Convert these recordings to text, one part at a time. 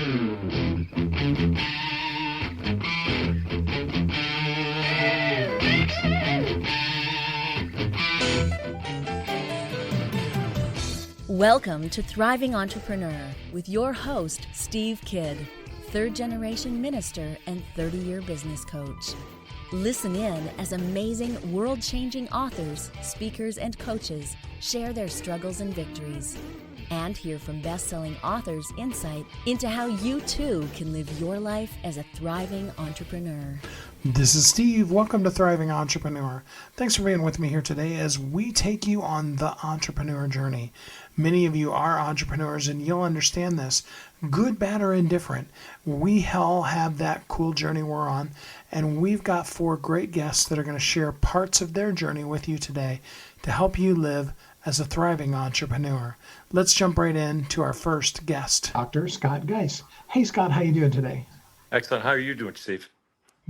Welcome to Thriving Entrepreneur with your host, Steve Kidd, third-generation minister and 30-year business coach. Listen in as amazing, world-changing authors, speakers, and coaches share their struggles and victories. And hear from best-selling authors' insight into how you too can live your life as a thriving entrepreneur. This is Steve. Welcome to Thriving Entrepreneur. Thanks for being with me here today as we take you on the entrepreneur journey. Many of you are entrepreneurs and you'll understand this. Good, bad, or indifferent, we all have that cool journey we're on, and we've got 4 great guests that are going to share parts of their journey with you today to help you live as a thriving entrepreneur. Let's jump right into our first guest, Dr. Scott Geis. Hey, Scott, how you doing today? Excellent. How are you doing, Steve?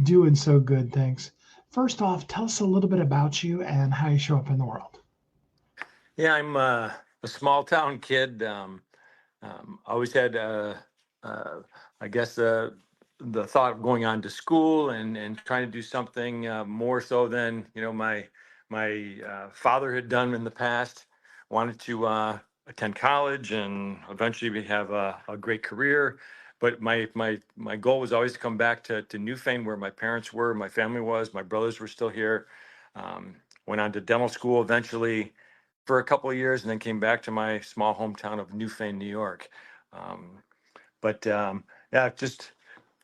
Doing so good, thanks. First off, tell us a little bit about you and how you show up in the world. Yeah, I'm a small town kid. Always had, I guess, the thought of going on to school and trying to do something more so than my father had done in the past. Wanted to attend college and eventually have a great career. But my goal was always to come back to Newfane, where my parents were, my family was, my brothers were still here. Went on to dental school eventually for a couple of years, and then came back to my small hometown of Newfane, New York. Yeah, just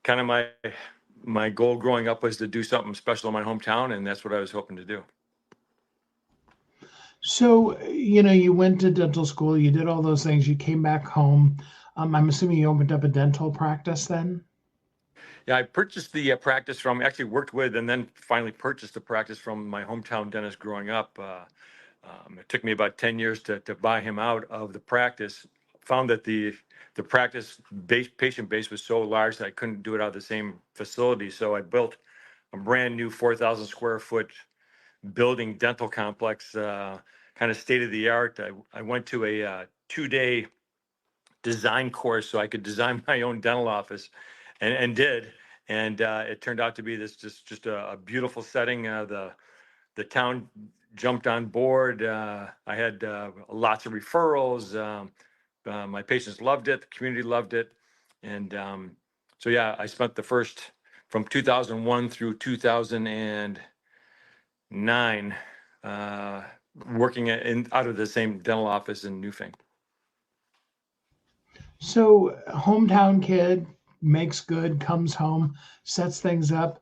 kind of my goal growing up was to do something special in my hometown, and that's what I was hoping to do. So, you went to dental school, you did all those things, you came back home. I'm assuming you opened up a dental practice then? Yeah, I purchased the practice actually worked with and then finally purchased the practice from my hometown dentist growing up. It took me about 10 years to buy him out of the practice. Found that the practice patient base was so large that I couldn't do it out of the same facility. So I built a brand new 4,000 square foot building dental complex, kind of state of the art. I went to a 2-day design course so I could design my own dental office, and did. And it turned out to be this just a beautiful setting. The town jumped on board. I had lots of referrals. My patients loved it. The community loved it. And so, yeah, I spent the first from 2001 through 2009 working out of the same dental office in Newfane. So, hometown kid makes good, comes home, sets things up.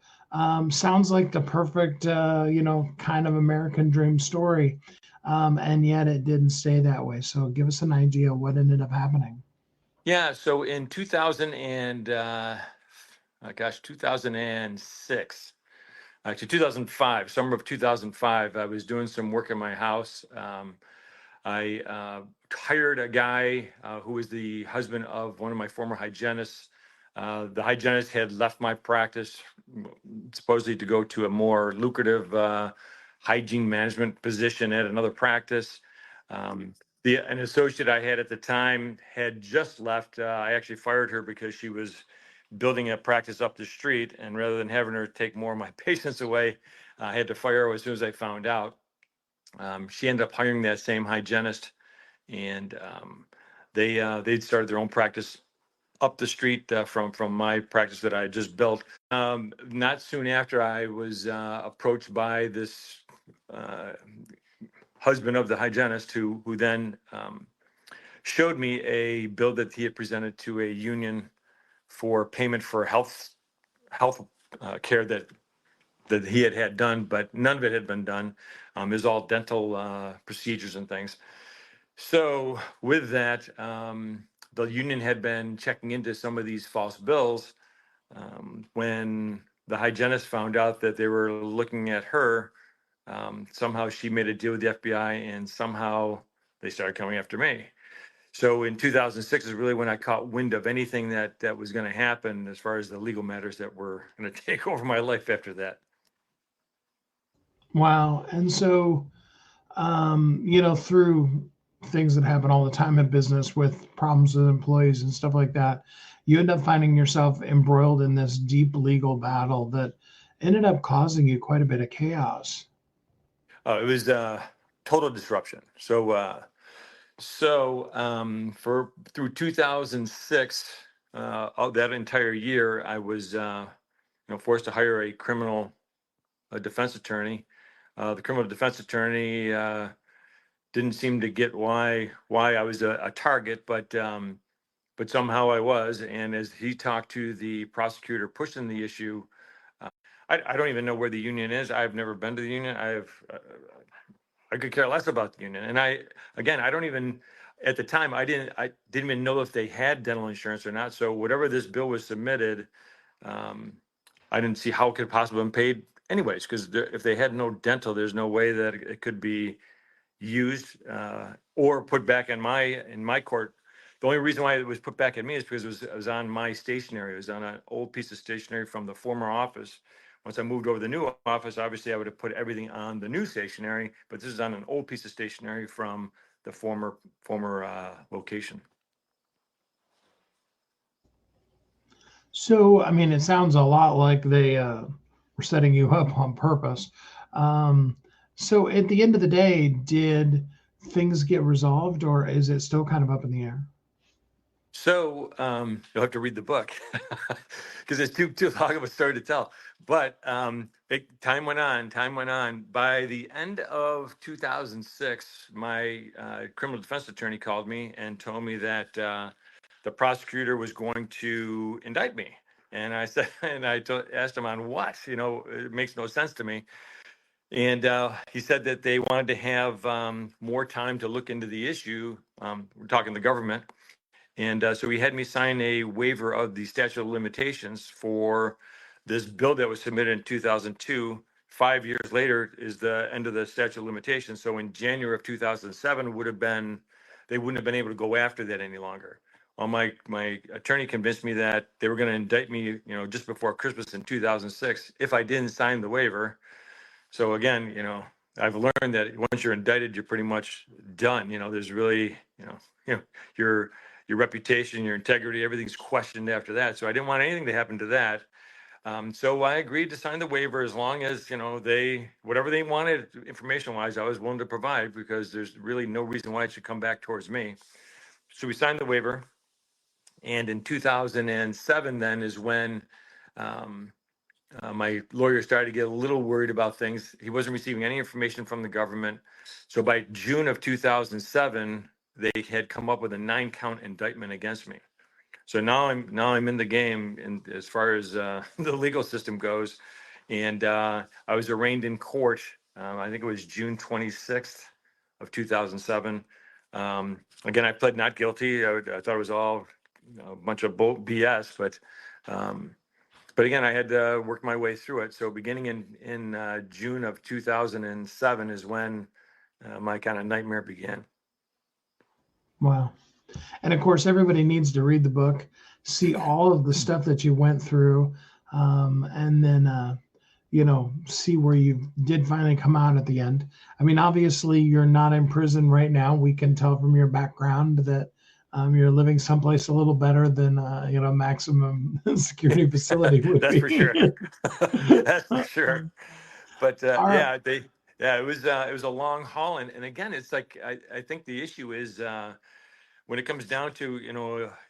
Sounds like the perfect, kind of American dream story. And yet it didn't stay that way. So give us an idea what ended up happening. Yeah, so in 2006, actually 2005, summer of 2005, I was doing some work in my house. I hired a guy who was the husband of one of my former hygienists. The hygienist had left my practice, supposedly to go to a more lucrative hygiene management position at another practice. An associate I had at the time had just left. I actually fired her because she was building a practice up the street, and rather than having her take more of my patients away, I had to fire her as soon as I found out. She ended up hiring that same hygienist, and they'd started their own practice up the street from my practice that I had just built. Not soon after, I was approached by this husband of the hygienist who then showed me a bill that he had presented to a union for payment for health care that he had done, but none of it had been done. It was all dental procedures and things. So with that, the union had been checking into some of these false bills. When the hygienist found out that they were looking at her, somehow she made a deal with the FBI, and somehow they started coming after me. So in 2006 is really when I caught wind of anything that was going to happen as far as the legal matters that were going to take over my life after that. Wow. And so, through things that happen all the time in business with problems with employees and stuff like that, you end up finding yourself embroiled in this deep legal battle that ended up causing you quite a bit of chaos. It was total disruption. For through 2006, of that entire year, I was forced to hire a defense attorney. The criminal defense attorney didn't seem to get why I was a target, but somehow I was. And as he talked to the prosecutor pushing the issue, I don't even know where the union is. I've never been to the union. I could care less about the union. And I don't even, at the time, I didn't even know if they had dental insurance or not. So whatever this bill was submitted, um, I didn't see how it could possibly have been paid anyways, because if they had no dental, there's no way that it could be used or put back in my court. The only reason why it was put back at me is because it was on my stationery. It was on an old piece of stationery from the former office. Once I moved over to the new office, obviously I would have put everything on the new stationery, but this is on an old piece of stationery from the former location. So, I mean, it sounds a lot like they were setting you up on purpose. Um, so, at the end of the day, did things get resolved, or is it still kind of up in the air? So you'll have to read the book because it's too long of a story to tell. But time went on. Time went on. By the end of 2006, my criminal defense attorney called me and told me that the prosecutor was going to indict me. And I said, and asked him on what? It makes no sense to me. And he said that they wanted to have more time to look into the issue. We're talking the government, and so he had me sign a waiver of the statute of limitations for this bill that was submitted in 2002. 5 years later is the end of the statute of limitations. So in January of 2007 they wouldn't have been able to go after that any longer. Well, my attorney convinced me that they were going to indict me, just before Christmas in 2006 if I didn't sign the waiver. So again, I've learned that once you're indicted, you're pretty much done. There's really, your reputation, your integrity, everything's questioned after that. So I didn't want anything to happen to that. So I agreed to sign the waiver as long as, whatever they wanted information wise, I was willing to provide because there's really no reason why it should come back towards me. So we signed the waiver. And in 2007, then is when my lawyer started to get a little worried about things. He wasn't receiving any information from the government. So by June of 2007, they had come up with a 9-count indictment against me. So now I'm in the game, and as far as the legal system goes, and I was arraigned in court. I think it was June 26th of 2007. Again, I pled not guilty. I thought it was all a bunch of BS, but again, I had to work my way through it. So beginning in June of 2007 is when my kind of nightmare began. Wow. And of course, everybody needs to read the book, see all of the stuff that you went through, and then, see where you did finally come out at the end. I mean, obviously, you're not in prison right now. We can tell from your background that you're living someplace a little better than, maximum security facility would That's be. for sure. That's for sure. But Our, it was a long haul. And again, it's like, I think the issue is, when it comes down to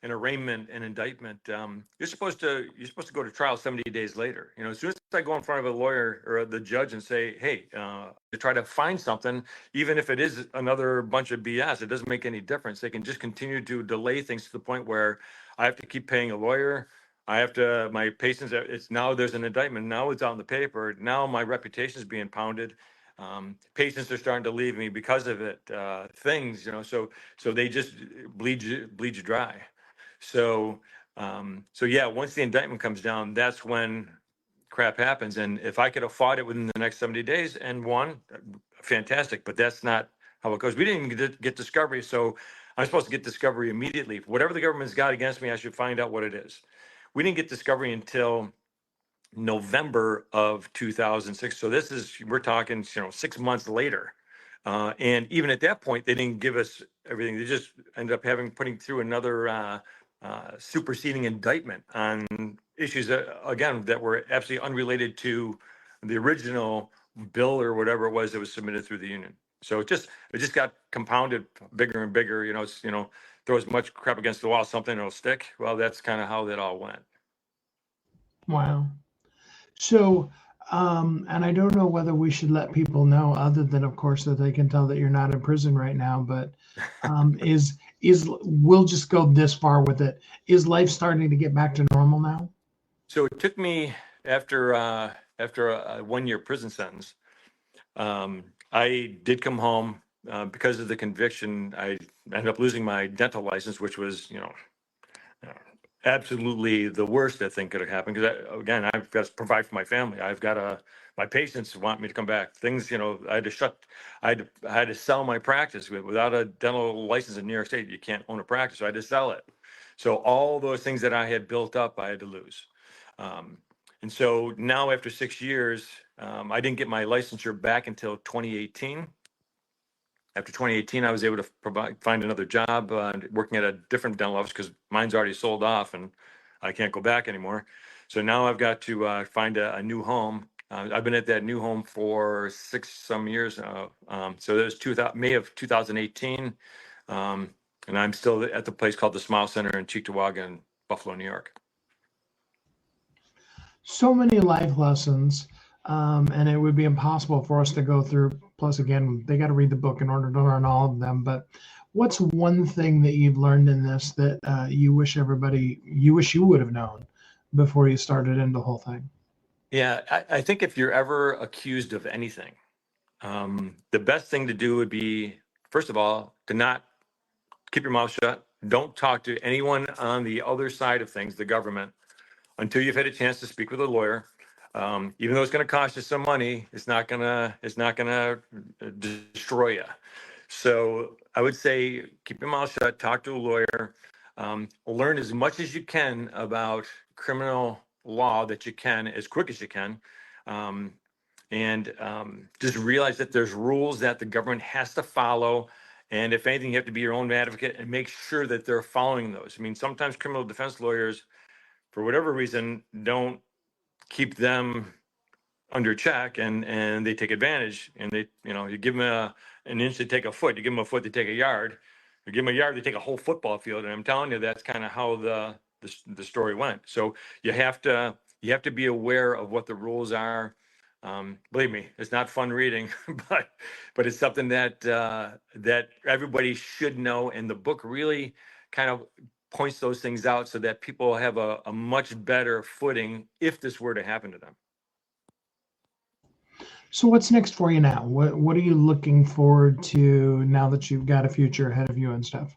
an arraignment and indictment, you're supposed to go to trial 70 days later. As soon as I go in front of a lawyer or the judge and say, hey, to try to find something, even if it is another bunch of BS, it doesn't make any difference. They can just continue to delay things to the point where I have to keep paying a lawyer. My patients, there's an indictment. Now it's out in the paper. Now my reputation is being pounded. Patients are starting to leave me because of it. So they just bleed you dry. So yeah, once the indictment comes down, that's when crap happens. And if I could have fought it within the next 70 days and won, fantastic. But that's not how it goes. We didn't even get discovery, so I'm supposed to get discovery immediately. Whatever the government's got against me, I should find out what it is. We didn't get discovery until November of 2006. So we're talking, 6 months later. And even at that point, they didn't give us everything. They just ended up putting through another superseding indictment on issues that, again, that were absolutely unrelated to the original bill or whatever it was that was submitted through the union. So it just got compounded bigger and bigger. Throw as much crap against the wall, something will stick. Well, that's kind of how that all went. Wow. So, and I don't know whether we should let people know, other than, of course, that they can tell that you're not in prison right now. But is we'll just go this far with it. Is life starting to get back to normal now? So it took me after a 1 year prison sentence. I did come home because of the conviction. I ended up losing my dental license, which was, uh, absolutely the worst I think could have happened. Because again, I've got to provide for my family. My patients want me to come back. Things, I had to I had to sell my practice. Without a dental license in New York State, you can't own a practice. So I had to sell it. So all those things that I had built up, I had to lose. Um, and so now, after 6 years, I didn't get my licensure back until 2018. After 2018, I was able to find another job working at a different dental office because mine's already sold off and I can't go back anymore. So now I've got to find a new home. I've been at that new home for some years now. So that was May of 2018. And I'm still at the place called the Smile Center in Cheektowaga in Buffalo, New York. So many life lessons, and it would be impossible for us to go through. Plus, again, they got to read the book in order to learn all of them. But what's one thing that you've learned in this that you wish you would have known before you started into the whole thing? Yeah, I think if you're ever accused of anything, the best thing to do would be, first of all, to not keep your mouth shut. Don't talk to anyone on the other side of things, the government, until you've had a chance to speak with a lawyer. Even though it's going to cost you some money, it's not gonna destroy you. So I would say keep your mouth shut, talk to a lawyer, learn as much as you can about criminal law that you can as quick as you can. Um, and just realize that there's rules that the government has to follow. And if anything, you have to be your own advocate and make sure that they're following those. I mean, sometimes criminal defense lawyers, for whatever reason, don't keep them under check, and they take advantage, and you give them an inch, they take a foot. You give them a foot, they take a yard. You give them a yard, they take a whole football field. And I'm telling you, that's kind of how the story went. So you have to be aware of what the rules are. Believe me, it's not fun reading, but it's something that everybody should know. And the book really kind of points those things out so that people have a much better footing if this were to happen to them. So, what's next for you now? What are you looking forward to now that you've got a future ahead of you and stuff?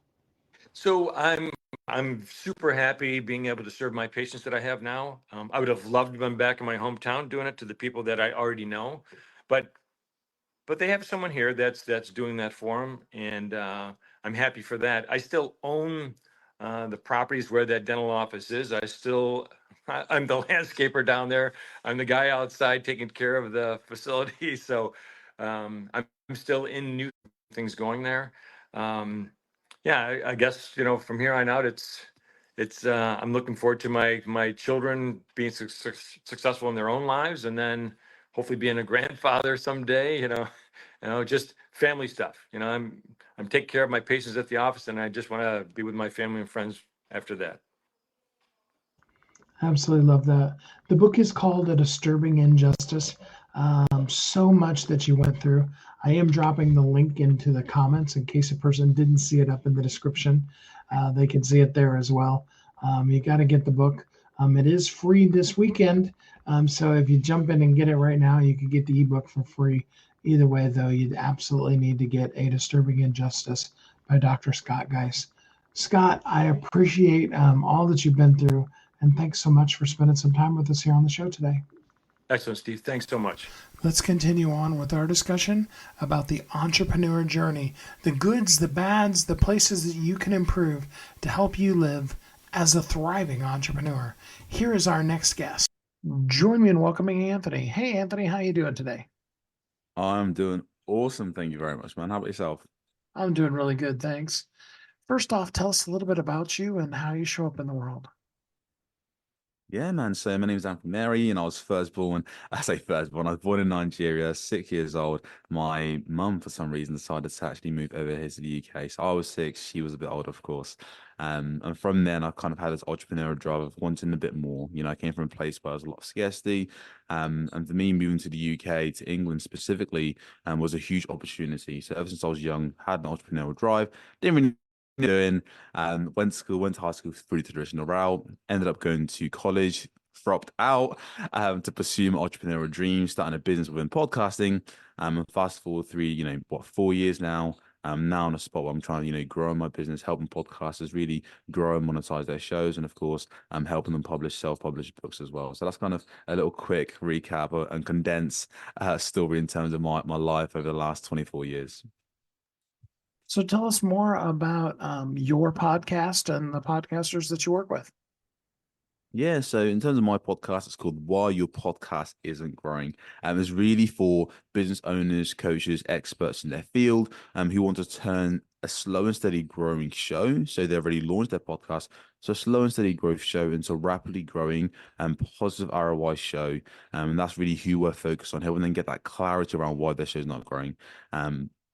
So I'm super happy being able to serve my patients that I have now. I would have loved to have been back in my hometown doing it to the people that I already know, but they have someone here that's doing that for them, and I'm happy for that. I still own the properties where that dental office is. I'm the landscaper down there. I'm the guy outside taking care of the facility. So I'm still in new things going there. Um, yeah, I guess from here on out, it's I'm looking forward to my children being successful in their own lives, and then hopefully being a grandfather someday. Just family stuff. I'm taking care of my patients at the office, and I just want to be with my family and friends after that. Absolutely love that. The book is called A Disturbing Injustice. So much that you went through. I am dropping the link into the comments in case a person didn't see it up in the description. They can see it there as well. You got to get the book. It is free this weekend. So if you jump in and get it right now, you can get the ebook for free. Either way, though, you'd absolutely need to get A Disturbing Injustice by Dr. Scott Geis. Scott, I appreciate all that you've been through. And thanks so much for spending some time with us here on the show today. Excellent, Steve. Thanks so much. Let's continue on with our discussion about the entrepreneur journey, the goods, the bads, the places that you can improve to help you live as a thriving entrepreneur. Here is our next guest. Join me in welcoming Anthony. Hey, Anthony, how you doing today? I'm doing awesome. Thank you very much, man. How about yourself? I'm doing really good, thanks. First off, tell us a little bit about you and how you show up in the world. Yeah, man. So my name is Anthony Mary, and I was first born. I say first born. I was born in Nigeria, 6 years old. My mum, for some reason, decided to actually move over here to the UK. So I was six. She was a bit older, of course. And from then, I kind of had this entrepreneurial drive of wanting a bit more. I came from a place where there was a lot of scarcity. And for me, moving to the UK, to England specifically, was a huge opportunity. So ever since I was young, had an entrepreneurial drive. Didn't really doing went to school, went to high school through the traditional route, ended up going to college, dropped out to pursue my entrepreneurial dreams, starting a business within podcasting. And fast forward through, 4 years now. I'm now in a spot where I'm trying to, grow my business, helping podcasters really grow and monetize their shows. And of course, I'm helping them publish self-published books as well. So that's kind of a little quick recap and condensed story in terms of my life over the last 24 years. So tell us more about your podcast and the podcasters that you work with. Yeah, so in terms of my podcast, it's called Why Your Podcast Isn't Growing. It's really for business owners, coaches, experts in their field, who want to turn a slow and steady growing show. So they've already launched their podcast. So slow and steady growth show into rapidly growing and positive ROI show. And that's really who we're focused on, helping them get that clarity around why their show's not growing.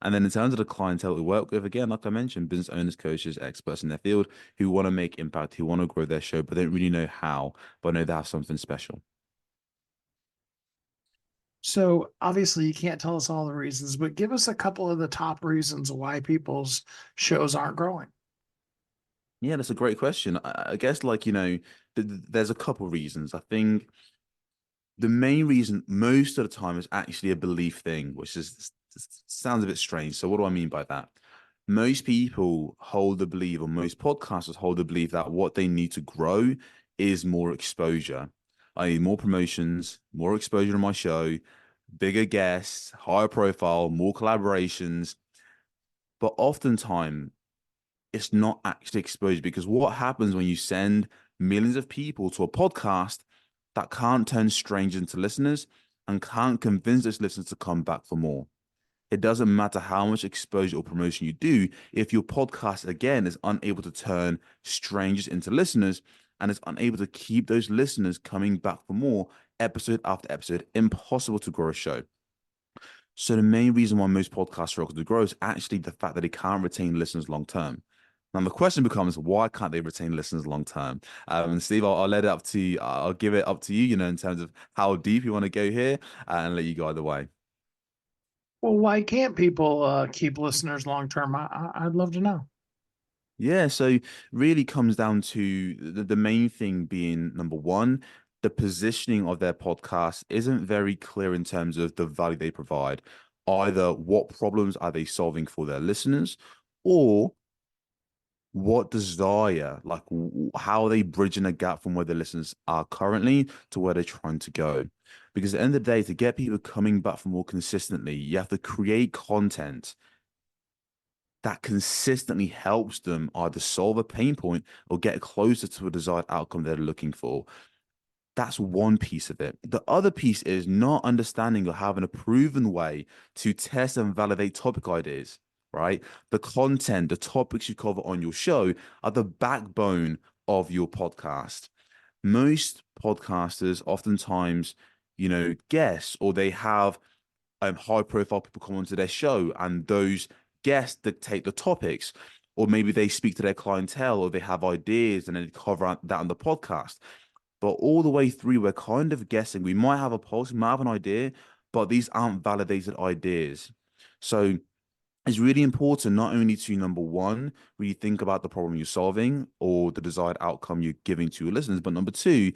And then in terms of the clientele we work with, again, like I mentioned, business owners, coaches, experts in their field who want to make impact, who want to grow their show, but don't really know how, but know they have something special. So obviously you can't tell us all the reasons, but give us a couple of the top reasons why people's shows aren't growing. Yeah, that's a great question. I guess, like, there's a couple reasons. I think the main reason most of the time is actually a belief thing, which is sounds a bit strange. So what do I mean by that? Most people hold the belief, or most podcasters hold the belief that what they need to grow is more exposure. I need more promotions, more exposure on my show, bigger guests, higher profile, more collaborations. But oftentimes it's not actually exposure, because what happens when you send millions of people to a podcast that can't turn strangers into listeners and can't convince those listeners to come back for more? It doesn't matter how much exposure or promotion you do if your podcast, again, is unable to turn strangers into listeners and is unable to keep those listeners coming back for more episode after episode. Impossible to grow a show. So the main reason why most podcasts struggle to grow is actually the fact that they can't retain listeners long term. Now the question becomes, why can't they retain listeners long term? And Steve, I'll let it up to you. I'll give it up to you, in terms of how deep you want to go here, and let you guide the way. Well, why can't people keep listeners long term? I'd love to know. Yeah, so really comes down to the main thing being, number one, the positioning of their podcast isn't very clear in terms of the value they provide. Either what problems are they solving for their listeners, or what desire, like how are they bridging a gap from where the listeners are currently to where they're trying to go? Because at the end of the day, to get people coming back for more consistently, you have to create content that consistently helps them either solve a pain point or get closer to a desired outcome they're looking for. That's one piece of it. The other piece is not understanding or having a proven way to test and validate topic ideas, right? The content, the topics you cover on your show are the backbone of your podcast. Most podcasters oftentimes, guess, or they have high profile people come onto their show, and those guests dictate the topics, or maybe they speak to their clientele, or they have ideas and then cover that on the podcast. But all the way through, we're kind of guessing. We might have a pulse, we might have an idea, but these aren't validated ideas. So it's really important not only to, number one, really think about the problem you're solving or the desired outcome you're giving to your listeners, but number two,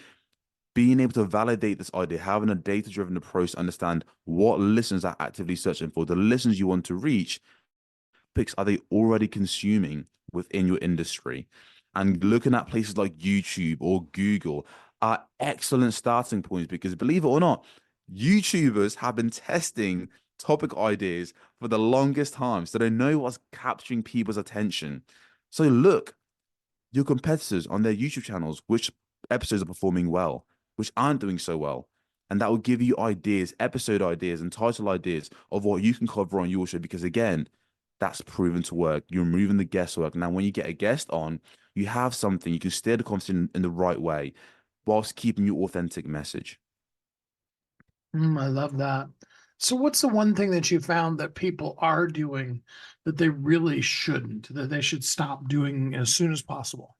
being able to validate this idea, having a data-driven approach to understand what listeners are actively searching for, the listeners you want to reach, topics are they already consuming within your industry? And looking at places like YouTube or Google are excellent starting points, because believe it or not, YouTubers have been testing topic ideas for the longest time. So they know what's capturing people's attention. So look, your competitors on their YouTube channels, which episodes are performing well, which aren't doing so well. And that will give you ideas, episode ideas, and title ideas of what you can cover on your show. Because again, That's proven to work. You're removing the guesswork. Now, when you get a guest on, you have something. You can steer the conversation in the right way whilst keeping your authentic message. I love that. So, what's the one thing that you found that people are doing that they really shouldn't, that they should stop doing as soon as possible?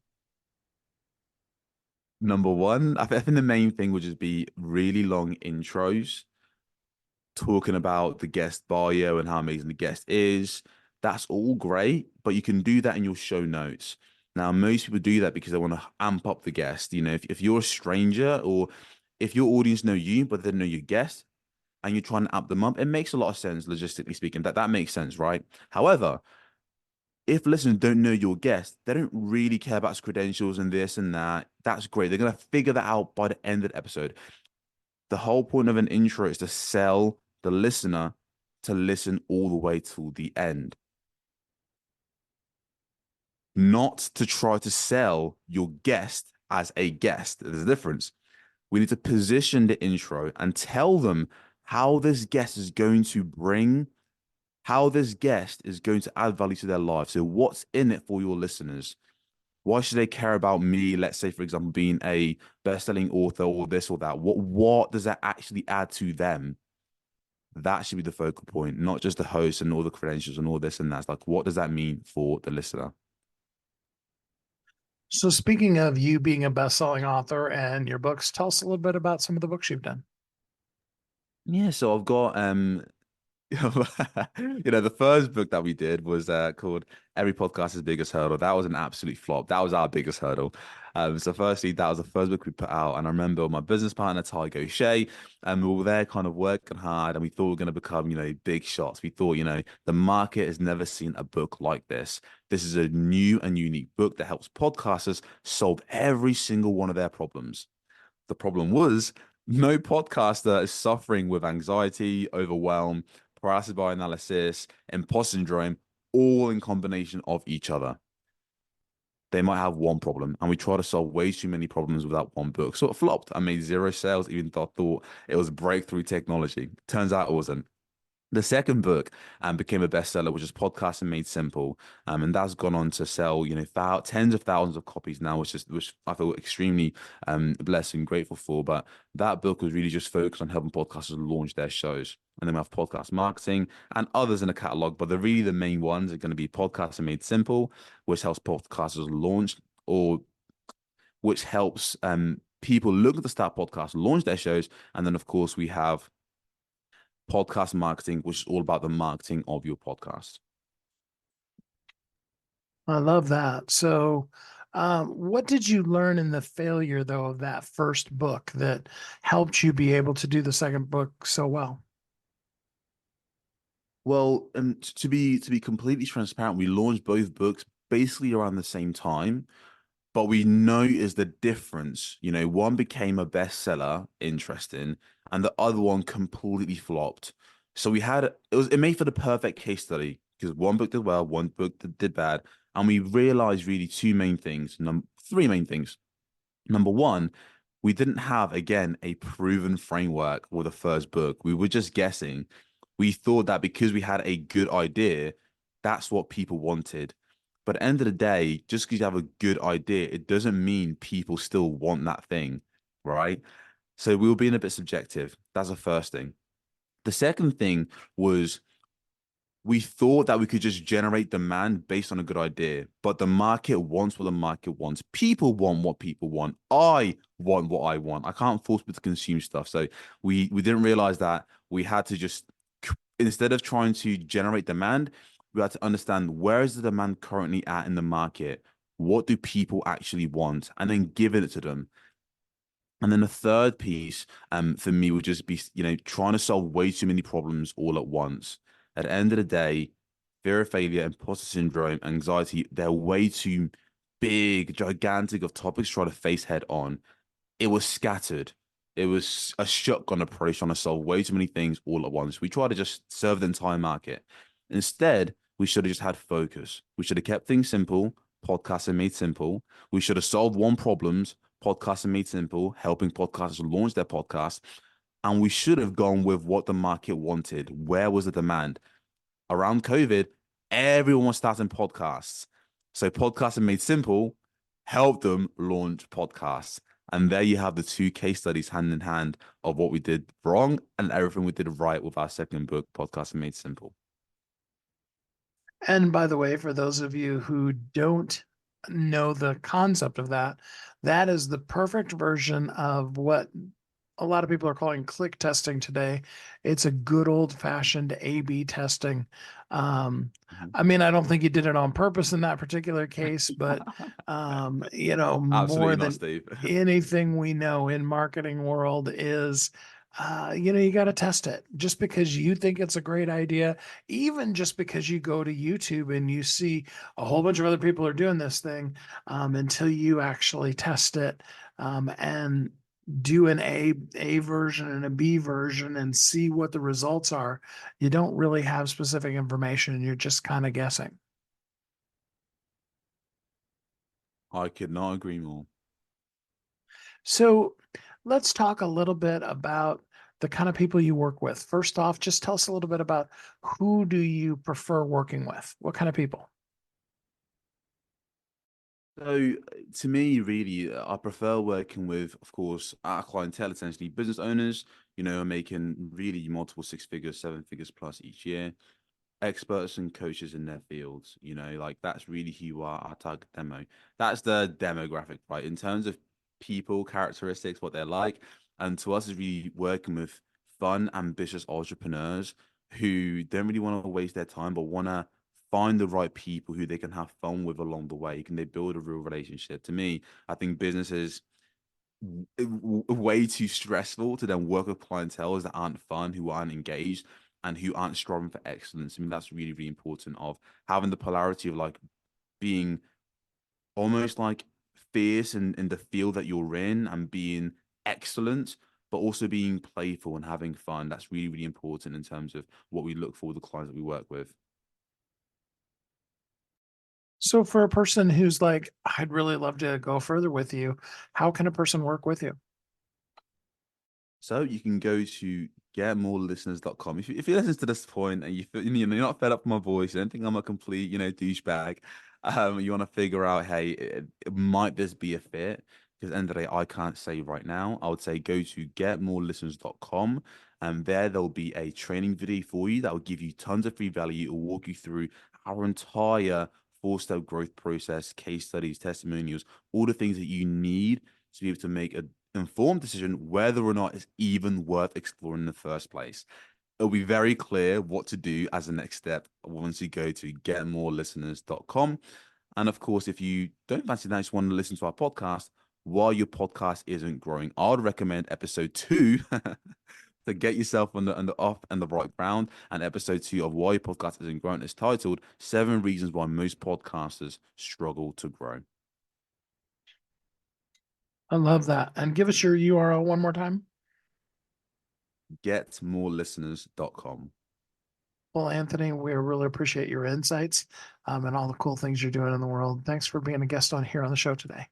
Number one, I think the main thing would just be really long intros talking about the guest bio and how amazing the guest is. That's all great, but you can do that in your show notes. Now, most people do that because they want to amp up the guest. If you're a stranger or if your audience know you, but they know your guest and you're trying to amp them up, it makes a lot of sense, logistically speaking. That makes sense, right? However, if listeners don't know your guest, they don't really care about his credentials and this and that. That's great. They're going to figure that out by the end of the episode. The whole point of an intro is to sell the listener to listen all the way till the end, not to try to sell your guest as a guest. There's a difference. We need to position the intro and tell them how this guest is going to bring, how this guest is going to add value to their life. So, what's in it for your listeners? Why should they care about me? Let's say, for example, being a best-selling author or this or that. What does that actually add to them? That should be the focal point, not just the host and all the credentials and all this and that. It's like, what does that mean for the listener? So, speaking of you being a best-selling author and your books, tell us a little bit about some of the books you've done. Yeah, so I've got the first book that we did was called Every Podcaster's Biggest Hurdle. That was an absolute flop. That was our biggest hurdle. So firstly, that was the first book we put out. And I remember my business partner, Tygo Shea, and we were there kind of working hard and we thought we were going to become, big shots. We thought, the market has never seen a book like this. This is a new and unique book that helps podcasters solve every single one of their problems. The problem was no podcaster is suffering with anxiety, overwhelm, paralysis by analysis, imposter syndrome, all in combination of each other. They might have one problem, and we try to solve way too many problems with that one book. So it flopped. I made zero sales, even though I thought it was breakthrough technology. Turns out it wasn't. The second book became a bestseller, which is Podcasting Made Simple, and that's gone on to sell, tens of thousands of copies now, which I feel extremely blessed and grateful for. But that book was really just focused on helping podcasters launch their shows, and then we have podcast marketing and others in the catalog. But the main ones are going to be Podcasting Made Simple, which helps podcasters launch or which helps people looking to start podcasts launch their shows, and then of course we have podcast marketing, which is all about the marketing of your podcast. I love that. So, what did you learn in the failure, though, of that first book that helped you be able to do the second book so well? Well, to be completely transparent, we launched both books basically around the same time, but we noticed the difference. One became a bestseller, interesting, and the other one completely flopped. So it made for the perfect case study because one book did well, one book did bad, and we realized really three main things. Number one, we didn't have, again, a proven framework with the first book. We were just guessing. We thought that because we had a good idea, that's what people wanted. But at the end of the day, just because you have a good idea, it doesn't mean people still want that thing, right? So we were being a bit subjective. That's the first thing. The second thing was we thought that we could just generate demand based on a good idea, but the market wants what the market wants. People want what people want. I want what I want. I can't force people to consume stuff. So we didn't realize that we had to just, instead of trying to generate demand, we had to understand where is the demand currently at in the market? What do people actually want? And then giving it to them. And then the third piece, for me would just be, trying to solve way too many problems all at once. At the end of the day, fear of failure, imposter syndrome, anxiety, they're way too big, gigantic of topics to try to face head on. It was scattered. It was a shotgun approach trying to solve way too many things all at once. We tried to just serve the entire market. Instead, we should have just had focus. We should have kept things simple, podcasting made simple. We should have solved one problems, podcasting made simple, helping podcasters launch their podcast. And we should have gone with what the market wanted. Where was the demand? Around COVID, Everyone was starting podcasts. So podcasting made simple helped them launch podcasts. And there you have the two case studies hand in hand of what we did wrong and everything we did right with our second book, Podcasting Made Simple. And by the way, for those of you who don't know the concept of that, that is the perfect version of what a lot of people are calling click testing today. It's a good old fashioned A/B testing. Mhm. I mean, I don't think you did it on purpose in that particular case, but more Absolutely not, than Steve. anything we know in marketing world is you got to test it. Just because you think it's a great idea, even just because you go to YouTube and you see a whole bunch of other people are doing this thing, until you actually test it, and do an A version and a B version and see what the results are. You don't really have specific information and you're just kind of guessing. I could not agree more. So let's talk a little bit about the kind of people you work with. First off, just tell us a little bit about who do you prefer working with? What kind of people? So to me, really, I prefer working with, of course, our clientele, essentially business owners, making really multiple six figures, seven figures plus each year, experts and coaches in their fields. Like that's really who our target demo. That's the demographic, right? In terms of people, characteristics, what they're like. And to us is really working with fun, ambitious entrepreneurs who don't really want to waste their time, but want to find the right people who they can have fun with along the way. Can they build a real relationship? To me, I think business is way too stressful to then work with clientele that aren't fun, who aren't engaged, and who aren't striving for excellence. I mean, that's really, really important of having the polarity of like being almost like fierce in the field that you're in and being excellent, but also being playful and having fun. That's really, really important in terms of what we look for with the clients that we work with. So for a person who's like, I'd really love to go further with you, how can a person work with you? So you can go to getmorelisteners.com. If you listen to this point and you feel you're not fed up with my voice, you don't think I'm a complete, douchebag, you want to figure out, hey, might this be a fit? Because at the end of the day, I can't say right now. I would say go to getmorelisteners.com and there'll be a training video for you that will give you tons of free value. It will walk you through our entire four-step growth process, case studies, testimonials, all the things that you need to be able to make a informed decision whether or not it's even worth exploring in the first place. It'll be very clear what to do as the next step once you go to getmorelisteners.com. And of course, if you don't fancy that, just want to listen to our podcast while your podcast isn't growing, I would recommend episode 2 to get yourself on the off and the right ground. And episode 2 of Why Your Podcast Isn't Growing is titled 7 Reasons Why Most Podcasters Struggle to Grow. I love that. And give us your URL one more time. Getmorelisteners.com. Well, Anthony, we really appreciate your insights, and all the cool things you're doing in the world. Thanks for being a guest on here on the show today.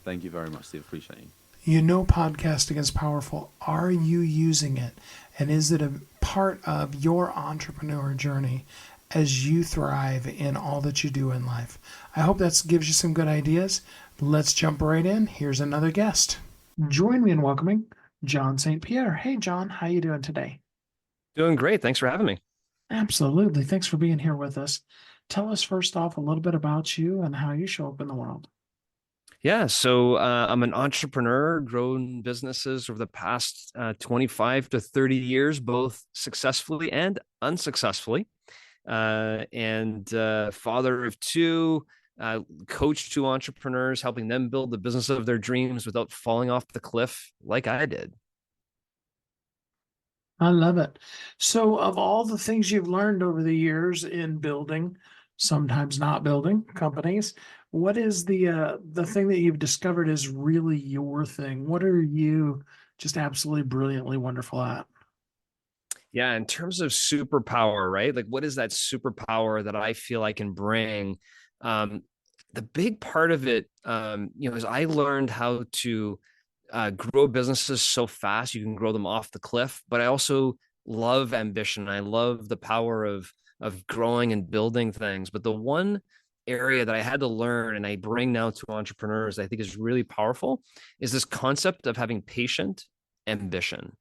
Thank you very much, Steve. Appreciate you. You know, podcasting is powerful. Are you using it? And is it a part of your entrepreneur journey as you thrive in all that you do in life? I hope that gives you some good ideas. Let's jump right in. Here's another guest. Join me in welcoming John St. Pierre. Hey, John, how you doing today? Doing great. Thanks for having me. Absolutely. Thanks for being here with us. Tell us first off a little bit about you and how you show up in the world. Yeah, so I'm an entrepreneur, grown businesses over the past 25 to 30 years, both successfully and unsuccessfully. And father of two, coach to entrepreneurs, helping them build the business of their dreams without falling off the cliff like I did. I love it. So, of all the things you've learned over the years in building, sometimes not building companies, what is the thing that you've discovered is really your thing? What are you just absolutely brilliantly wonderful at? Yeah, in terms of superpower, right? Like, what is that superpower that I feel I can bring? Um, the big part of it, is I learned how to grow businesses so fast you can grow them off the cliff. But I also love ambition. I love the power of of growing and building things. But the one area that I had to learn and I bring now to entrepreneurs, I think is really powerful, is this concept of having patient ambition.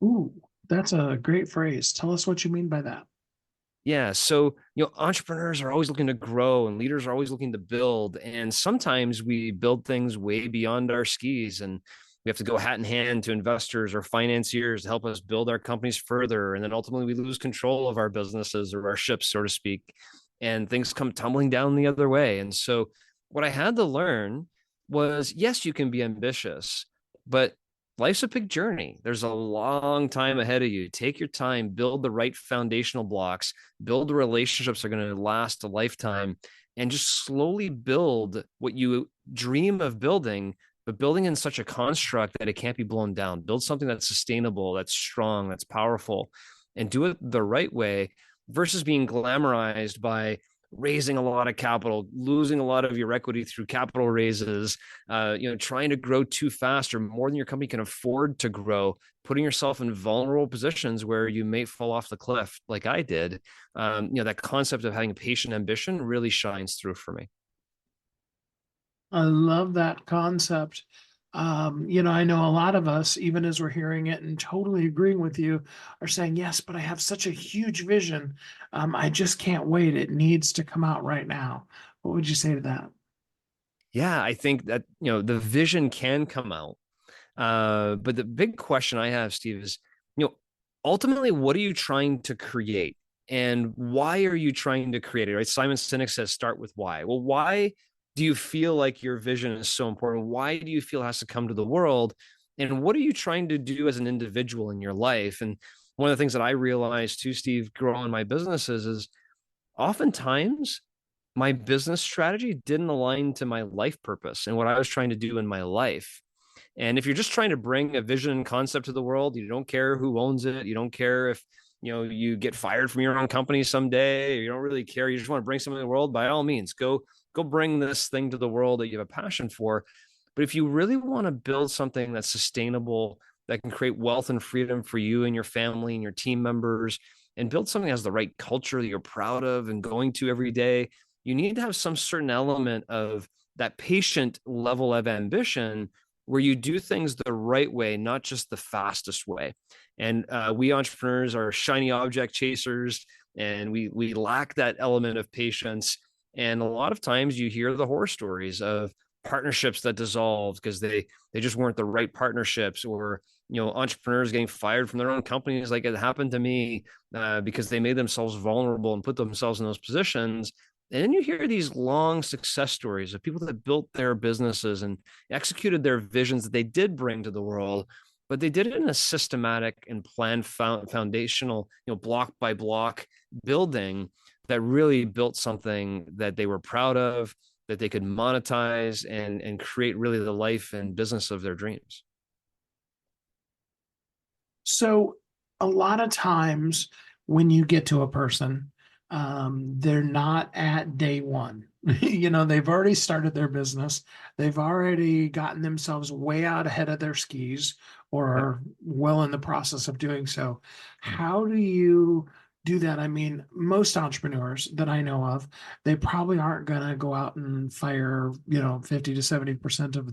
Ooh, that's a great phrase. Tell us what you mean by that. Yeah. So, entrepreneurs are always looking to grow and leaders are always looking to build. And sometimes we build things way beyond our skis and we have to go hat in hand to investors or financiers to help us build our companies further. And then ultimately we lose control of our businesses or our ships, so to speak, and things come tumbling down the other way. And so, what I had to learn was yes, you can be ambitious, but life's a big journey. There's a long time ahead of you. Take your time, build the right foundational blocks, build the relationships that are going to last a lifetime, and just slowly build what you dream of building, but building in such a construct that it can't be blown down. Build something that's sustainable, that's strong, that's powerful, and do it the right way versus being glamorized by raising a lot of capital, losing a lot of your equity through capital raises, trying to grow too fast or more than your company can afford to grow, putting yourself in vulnerable positions where you may fall off the cliff, like I did. That concept of having a patient ambition really shines through for me. I love that concept. I know a lot of us, even as we're hearing it and totally agreeing with you, are saying, yes, but I have such a huge vision. I just can't wait. It needs to come out right now. What would you say to that? Yeah, I think that, the vision can come out. But the big question I have, Steve, is, ultimately, what are you trying to create? And why are you trying to create it? Right? Simon Sinek says, start with why. Well, why do you feel like your vision is so important? Why do you feel it has to come to the world? And what are you trying to do as an individual in your life? And one of the things that I realized too, Steve, growing my businesses is oftentimes my business strategy didn't align to my life purpose and what I was trying to do in my life. And if you're just trying to bring a vision and concept to the world, you don't care who owns it. You don't care if, you get fired from your own company someday, or you don't really care. You just want to bring something to the world. By all means, go bring this thing to the world that you have a passion for. But if you really want to build something that's sustainable, that can create wealth and freedom for you and your family and your team members, and build something that has the right culture that you're proud of and going to every day, you need to have some certain element of that patient level of ambition where you do things the right way, not just the fastest way. And we entrepreneurs are shiny object chasers, and we lack that element of patience. And a lot of times you hear the horror stories of partnerships that dissolved because they just weren't the right partnerships, or entrepreneurs getting fired from their own companies, like it happened to me, because they made themselves vulnerable and put themselves in those positions. And then you hear these long success stories of people that built their businesses and executed their visions that they did bring to the world, but they did it in a systematic and planned foundational, block by block building that really built something that they were proud of, that they could monetize and create really the life and business of their dreams. So, a lot of times when you get to a person, they're not at day one. They've already started their business. They've already gotten themselves way out ahead of their skis or Yep. are well in the process of doing so. How do you do that? I mean, most entrepreneurs that I know of, they probably aren't going to go out and fire, 50 to 70% of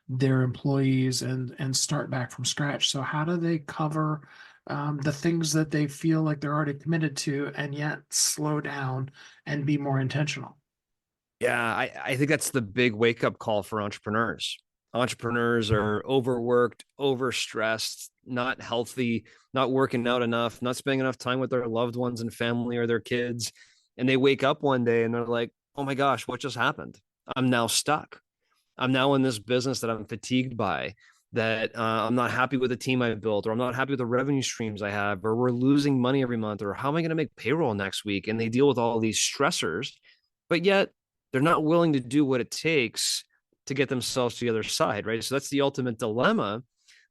their employees and start back from scratch. So how do they cover the things that they feel like they're already committed to and yet slow down and be more intentional? Yeah, I think that's the big wake up call for entrepreneurs. Entrepreneurs are overworked, overstressed, not healthy, not working out enough, not spending enough time with their loved ones and family or their kids. And they wake up one day and they're like, oh my gosh, what just happened? I'm now stuck. I'm now in this business that I'm fatigued by, that I'm not happy with the team I built, or I'm not happy with the revenue streams I have, or we're losing money every month, or how am I going to make payroll next week? And they deal with all these stressors, but yet they're not willing to do what it takes to get themselves to the other side, right? So that's the ultimate dilemma,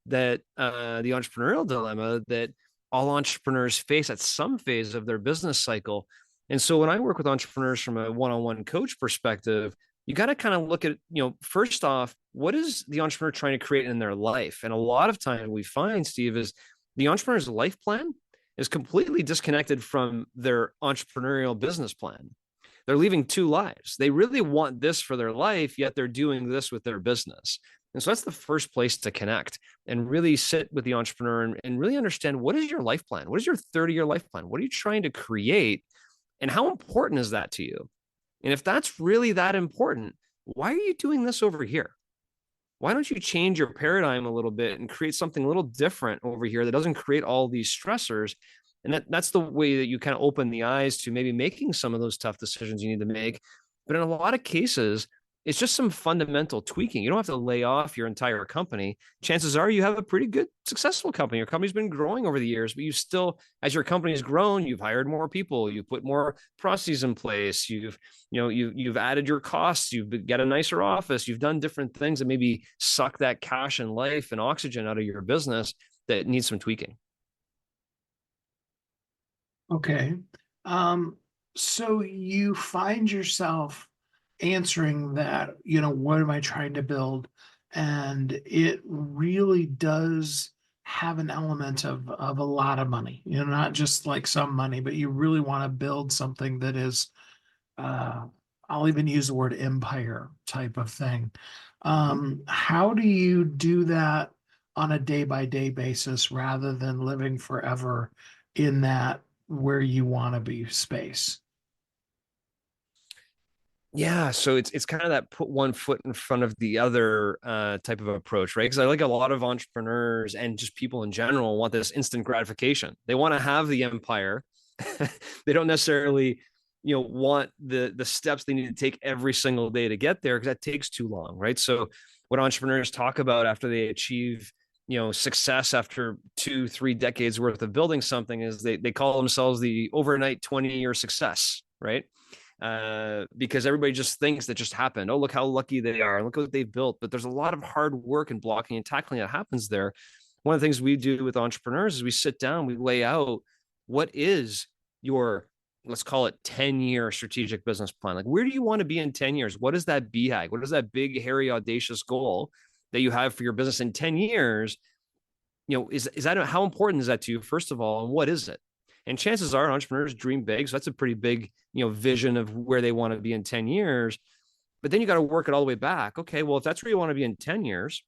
that the entrepreneurial dilemma that all entrepreneurs face at some phase of their business cycle. And so when I work with entrepreneurs from a one-on-one coach perspective, you got to kind of look at, first off, what is the entrepreneur trying to create in their life? And a lot of time we find, Steve, is the entrepreneur's life plan is completely disconnected from their entrepreneurial business plan. They're leaving two lives. They really want this for their life, yet they're doing this with their business. And so that's the first place to connect and really sit with the entrepreneur and really understand, what is your life plan? What is your 30-year life plan? What are you trying to create? And how important is that to you? And if that's really that important, why are you doing this over here? Why don't you change your paradigm a little bit and create something a little different over here that doesn't create all these stressors? And that's the way that you kind of open the eyes to maybe making some of those tough decisions you need to make. But in a lot of cases, it's just some fundamental tweaking. You don't have to lay off your entire company. Chances are you have a pretty good, successful company. Your company's been growing over the years, but you still, as your company's grown, you've hired more people, you've put more processes in place, you've added your costs, you've got a nicer office, you've done different things that maybe suck that cash and life and oxygen out of your business that needs some tweaking. Okay. So you find yourself answering that, what am I trying to build? And it really does have an element of a lot of money, not just like some money, but you really want to build something that is, I'll even use the word empire type of thing. How do you do that on a day by day basis rather than living forever in that where you want to be space? Yeah, so it's kind of that put one foot in front of the other type of approach, right? Because I like a lot of entrepreneurs and just people in general want this instant gratification. They want to have the empire. They don't necessarily, want the steps they need to take every single day to get there, because that takes too long, right? So what entrepreneurs talk about after they achieve, success after 2-3 decades worth of building something is they call themselves the overnight 20-year success, right? Because everybody just thinks that just happened. Oh, look how lucky they are. Look what they've built. But there's a lot of hard work and blocking and tackling that happens there. One of the things we do with entrepreneurs is we sit down, we lay out what is your, let's call it 10-year strategic business plan. Like, where do you want to be in 10 years? What is that BHAG? What is that big, hairy, audacious goal that you have for your business in 10 years? Is that, how important is that to you, first of all, and what is it? And chances are entrepreneurs dream big. So that's a pretty big, vision of where they want to be in 10 years. But then you got to work it all the way back. Okay, well, if that's where you want to be in 10 years,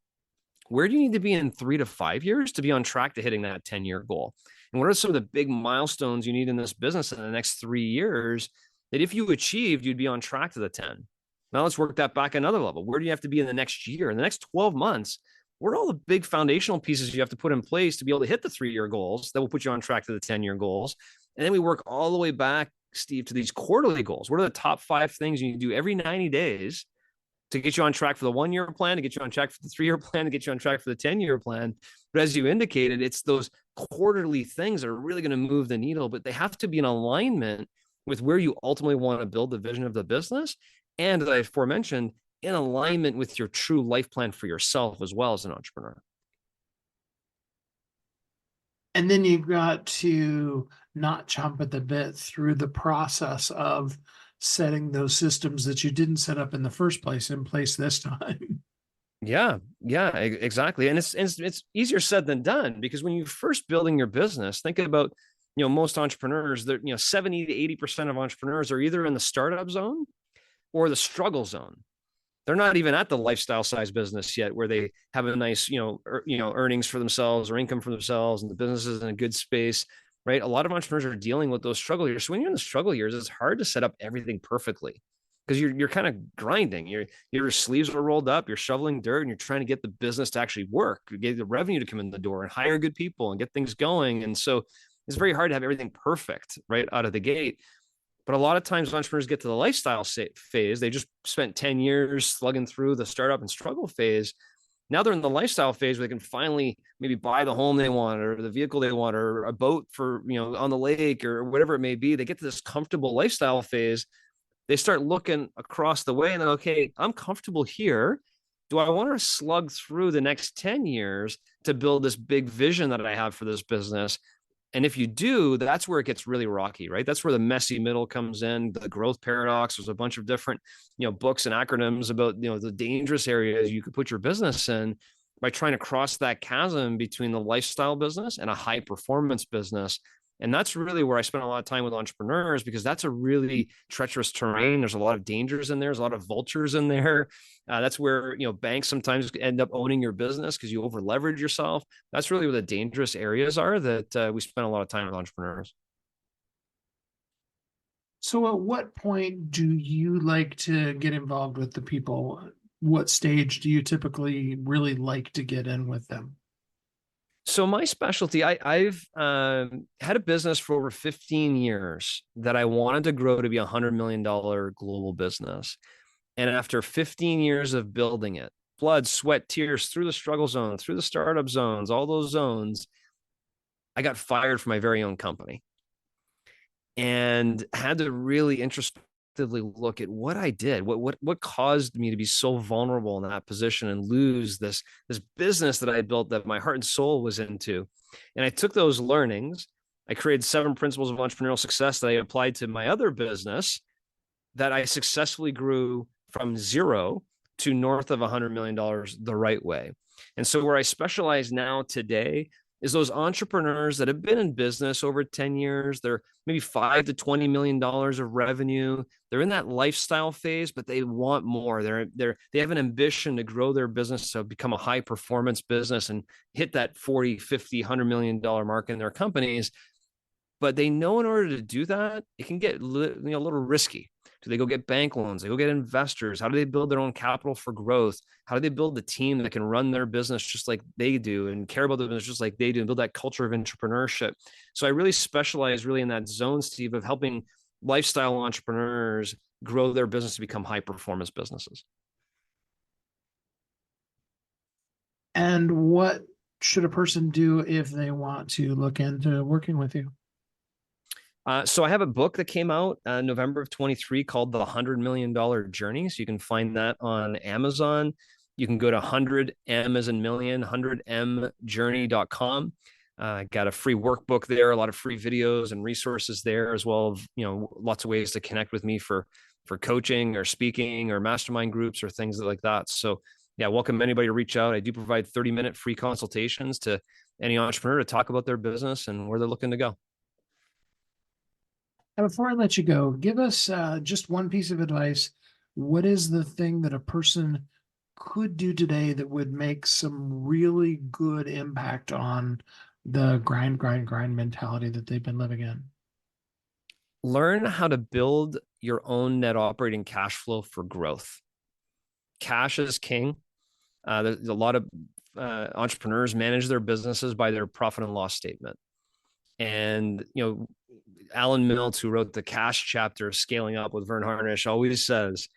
where do you need to be in 3 to 5 years to be on track to hitting that 10-year goal? And what are some of the big milestones you need in this business in the next 3 years that if you achieved, you'd be on track to the 10? Now let's work that back another level. Where do you have to be in the next year, in the next 12 months? What are all the big foundational pieces you have to put in place to be able to hit the 3-year goals that will put you on track to the 10-year goals? And then we work all the way back, Steve, to these quarterly goals. What are the top 5 things you need to do every 90 days to get you on track for the 1-year plan, to get you on track for the 3-year plan, to get you on track for the 10-year plan? But as you indicated, it's those quarterly things that are really going to move the needle, but they have to be in alignment with where you ultimately want to build the vision of the business. And as I aforementioned, in alignment with your true life plan for yourself as well as an entrepreneur. And then you've got to not chomp at the bit through the process of setting those systems that you didn't set up in the first place in place this time. Yeah, exactly. And it's easier said than done, because when you're first building your business, think about, most entrepreneurs, that 70 to 80% of entrepreneurs are either in the startup zone or the struggle zone. They're not even at the lifestyle size business yet, where they have a nice, earnings for themselves or income for themselves, and the business is in a good space, right? A lot of entrepreneurs are dealing with those struggle years. So when you're in the struggle years, it's hard to set up everything perfectly, because you're kind of grinding. Your sleeves are rolled up, you're shoveling dirt, and you're trying to get the business to actually work, get the revenue to come in the door, and hire good people and get things going. And so it's very hard to have everything perfect right out of the gate. But a lot of times entrepreneurs get to the lifestyle phase. They just spent 10 years slugging through the startup and struggle phase. Now they're in the lifestyle phase where they can finally maybe buy the home they want, or the vehicle they want, or a boat for, on the lake, or whatever it may be. They get to this comfortable lifestyle phase. They start looking across the way and then, okay, I'm comfortable here. Do I want to slug through the next 10 years to build this big vision that I have for this business? And if you do, that's where it gets really rocky, right? That's where the messy middle comes in, the growth paradox. There's a bunch of different, books and acronyms about, the dangerous areas you could put your business in by trying to cross that chasm between the lifestyle business and a high performance business. And that's really where I spend a lot of time with entrepreneurs, because that's a really treacherous terrain. There's a lot of dangers in there. There's a lot of vultures in there. That's where, banks sometimes end up owning your business because you over leverage yourself. That's really where the dangerous areas are that we spend a lot of time with entrepreneurs. So at what point do you like to get involved with the people? What stage do you typically really like to get in with them? So my specialty, I've had a business for over 15 years that I wanted to grow to be $100 million global business. And after 15 years of building it, blood, sweat, tears, through the struggle zone, through the startup zones, all those zones, I got fired from my very own company and had to really introspectively look at what I did, what caused me to be so vulnerable in that position and lose this business that I built that my heart and soul was into. And I took those learnings. I created 7 principles of entrepreneurial success that I applied to my other business that I successfully grew from zero to north of $100 million the right way. And so where I specialize now today is those entrepreneurs that have been in business over 10 years. They're maybe $5 to $20 million of revenue. They're in that lifestyle phase, but they want more. They have an ambition to grow their business to become a high performance business and hit that 40, 50, $100 million mark in their companies. But they know in order to do that, it can get a little risky. Do they go get bank loans? They go get investors? How do they build their own capital for growth? How do they build the team that can run their business just like they do and care about the business just like they do and build that culture of entrepreneurship? So I really specialize really in that zone, Steve, of helping lifestyle entrepreneurs grow their business to become high performance businesses. And what should a person do if they want to look into working with you? So I have a book that came out November of 23 called The $100 Million Journey. So you can find that on Amazon. You can go to 100M as in million, 100mjourney.com. Got a free workbook there, a lot of free videos and resources there, as well as, lots of ways to connect with me for coaching or speaking or mastermind groups or things like that. So yeah, welcome anybody to reach out. I do provide 30-minute free consultations to any entrepreneur to talk about their business and where they're looking to go. And before I let you go, give us just one piece of advice. What is the thing that a person could do today that would make some really good impact on the grind mentality that they've been living in? Learn how to build your own net operating cash flow for growth. Cash is king. There's a lot of entrepreneurs manage their businesses by their profit and loss statement. And, Alan Mills, who wrote the cash chapter of Scaling Up with Vern Harnish, always says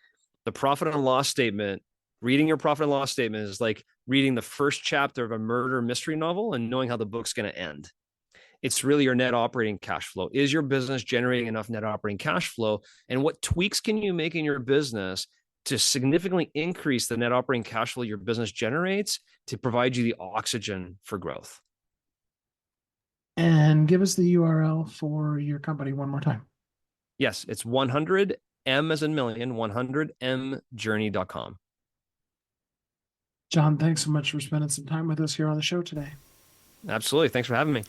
the profit and loss statement, reading your profit and loss statement is like reading the first chapter of a murder mystery novel and knowing how the book's going to end. It's really your net operating cash flow. Is your business generating enough net operating cash flow? And what tweaks can you make in your business to significantly increase the net operating cash flow your business generates to provide you the oxygen for growth? And give us the URL for your company one more time. Yes, it's 100M as in million, 100mjourney.com. John, thanks so much for spending some time with us here on the show today. Absolutely. Thanks for having me.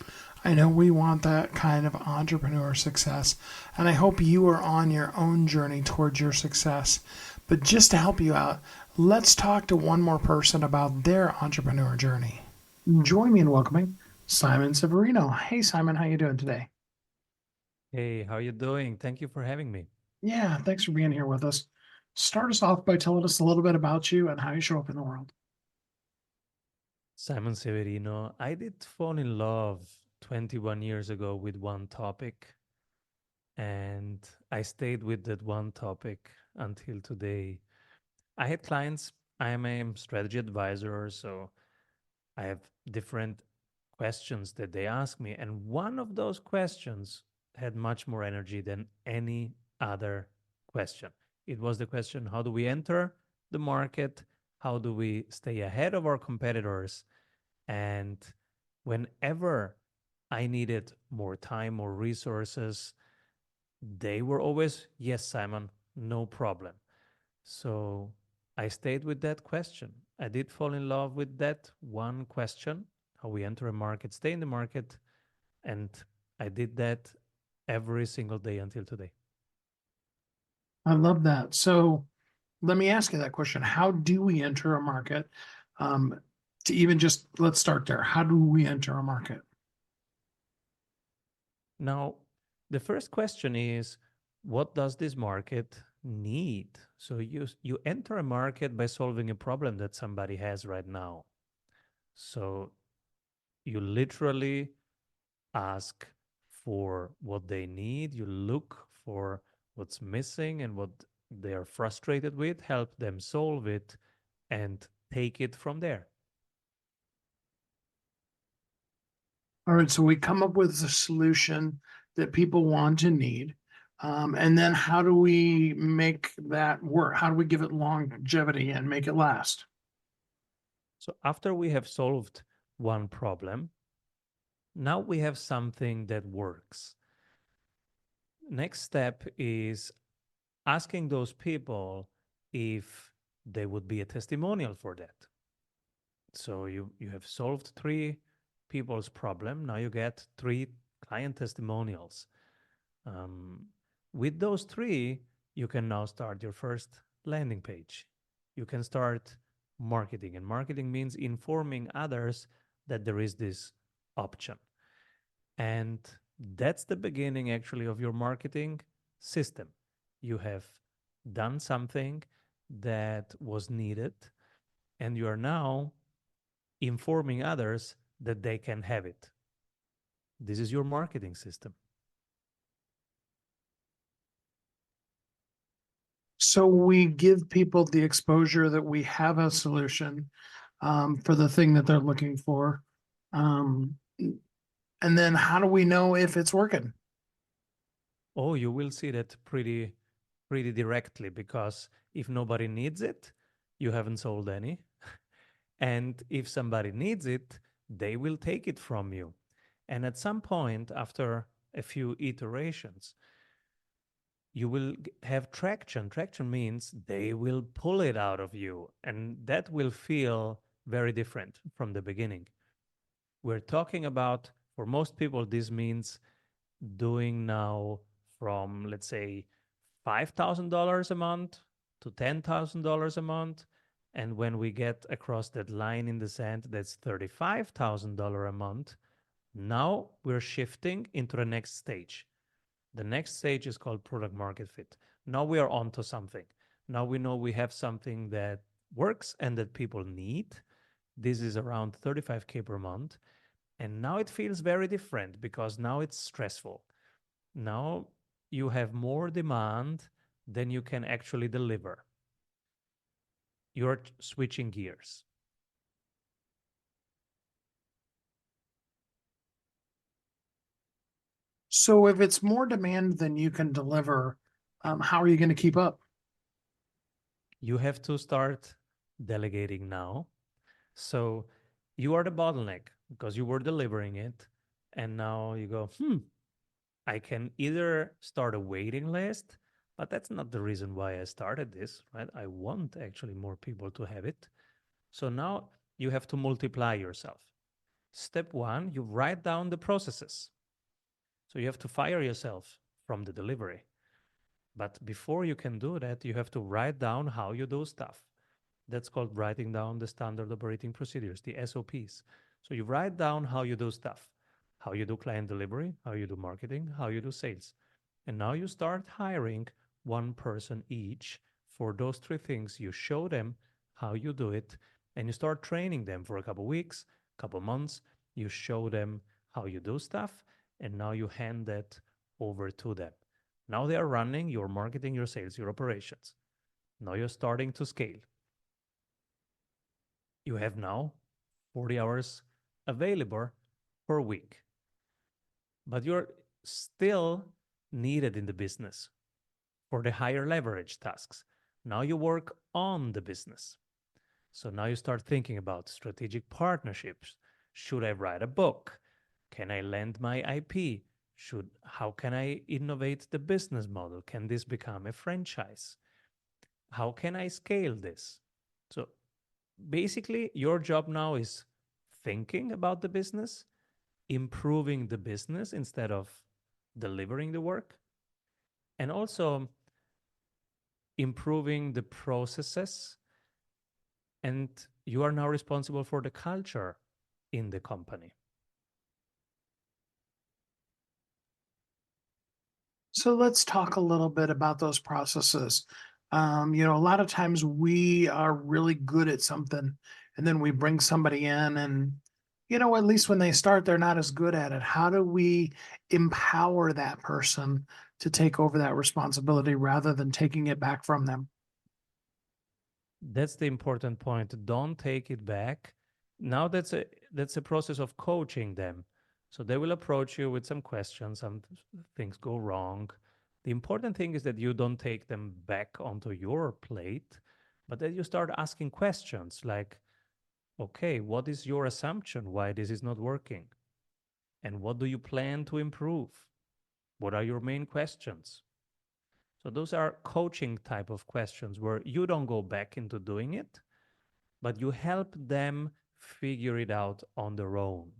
I know we want that kind of entrepreneur success, and I hope you are on your own journey towards your success. But just to help you out, let's talk to one more person about their entrepreneur journey. Join me in welcoming Simon Severino. Hey, Simon, how you doing today? Hey, how you doing? Thank you for having me. Yeah, thanks for being here with us. Start us off by telling us a little bit about you and how you show up in the world. Simon Severino. I did fall in love 21 years ago with one topic, and I stayed with that one topic until today. I had clients. I am a strategy advisor, so I have different questions that they ask me. And one of those questions had much more energy than any other question. It was the question, how do we enter the market? How do we stay ahead of our competitors? And whenever I needed more time, more resources, they were always, yes, Simon, no problem. So I stayed with that question. I did fall in love with that one question, how we enter a market, stay in the market, and I did that every single day until today. I love that. So let me ask you that question. How do we enter a market? Um, to even just let's start there. How do we enter a market? Now, the first question is, what does this market need? So you enter a market by solving a problem that somebody has right now. So you literally ask for what they need, you look for what's missing and what they are frustrated with, help them solve it, and take it from there. All right, so we come up with a solution that people want and need. And then how do we make that work? How do we give it longevity and make it last? So after we have solved one problem, now we have something that works. Next step is asking those people if they would be a testimonial for that. So you have solved three people's problem. Now you get three client testimonials. Um, with those three, you can now start your first landing page. You can start marketing, and marketing means informing others that there is this option. And that's the beginning actually of your marketing system. You have done something that was needed, and you are now informing others that they can have it. This is your marketing system. So we give people the exposure that we have a solution for the thing that they're looking for. Um, and then how do we know if it's working? Oh, you will see that pretty directly, because if nobody needs it, you haven't sold any. And if somebody needs it, they will take it from you. And at some point, after a few iterations, you will have traction. Traction means they will pull it out of you, and that will feel very different from the beginning. We're talking about, for most people, this means doing now from, let's say, $5,000 a month to $10,000 a month. And when we get across that line in the sand, that's $35,000 a month. Now we're shifting into the next stage. The next stage is called product market fit. Now we are onto something. Now we know we have something that works and that people need. This is around 35K per month. And now it feels very different because now it's stressful. Now you have more demand than you can actually deliver. You're switching gears. So if it's more demand than you can deliver, how are you going to keep up? You have to start delegating now. So you are the bottleneck because you were delivering it. And now you go, I can either start a waiting list, but that's not the reason why I started this, right? I want actually more people to have it. So now you have to multiply yourself. Step one, you write down the processes. So you have to fire yourself from the delivery. But before you can do that, you have to write down how you do stuff. That's called writing down the standard operating procedures, the SOPs. So you write down how you do stuff, how you do client delivery, how you do marketing, how you do sales. And now you start hiring one person each for those three things. You show them how you do it, and you start training them for a couple weeks, couple months. You show them how you do stuff, and now you hand that over to them. Now they are running your marketing, your sales, your operations. Now you're starting to scale. You have now 40 hours available per week, but you're still needed in the business for the higher leverage tasks. Now you work on the business. So now you start thinking about strategic partnerships. Should I write a book? Can I lend my IP? How can I innovate the business model? Can this become a franchise? How can I scale this? So basically, your job now is thinking about the business improving the business instead of delivering the work, and also improving the processes. And you are now responsible for the culture in the company. So let's talk a little bit about those processes. A lot of times we are really good at something and then we bring somebody in and, at least when they start, they're not as good at it. How do we empower that person to take over that responsibility rather than taking it back from them? That's the important point. Don't take it back. Now that's a process of coaching them. So they will approach you with some questions, some things go wrong. The important thing is that you don't take them back onto your plate, but that you start asking questions like, okay, what is your assumption why this is not working? And what do you plan to improve? What are your main questions? So those are coaching type of questions where you don't go back into doing it, but you help them figure it out on their own.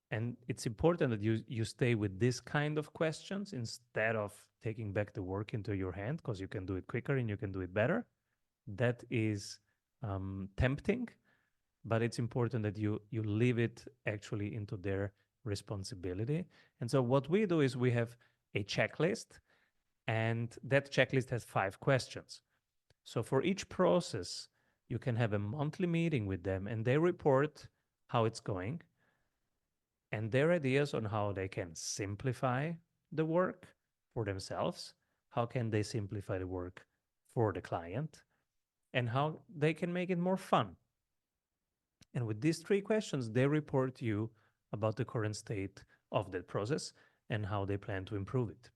And it's important that you stay with this kind of questions instead of taking back the work into your hand, because you can do it quicker and you can do it better. That is tempting, but it's important that you leave it actually into their responsibility. And so what we do is we have a checklist, and that checklist has 5 questions. So for each process, you can have a monthly meeting with them and they report how it's going and their ideas on how they can simplify the work for themselves, how can they simplify the work for the client, and how they can make it more fun. And with these 3 questions, they report you about the current state of that process and how they plan to improve it.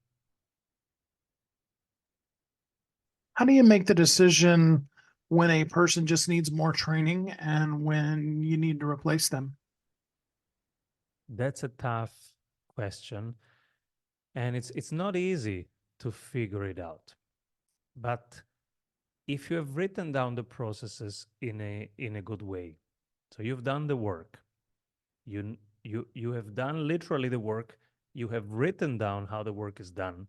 How do you make the decision when a person just needs more training and when you need to replace them? That's a tough question, and it's not easy to figure it out. But if you have written down the processes in a good way, so you've done the work, you have done literally the work, you have written down how the work is done,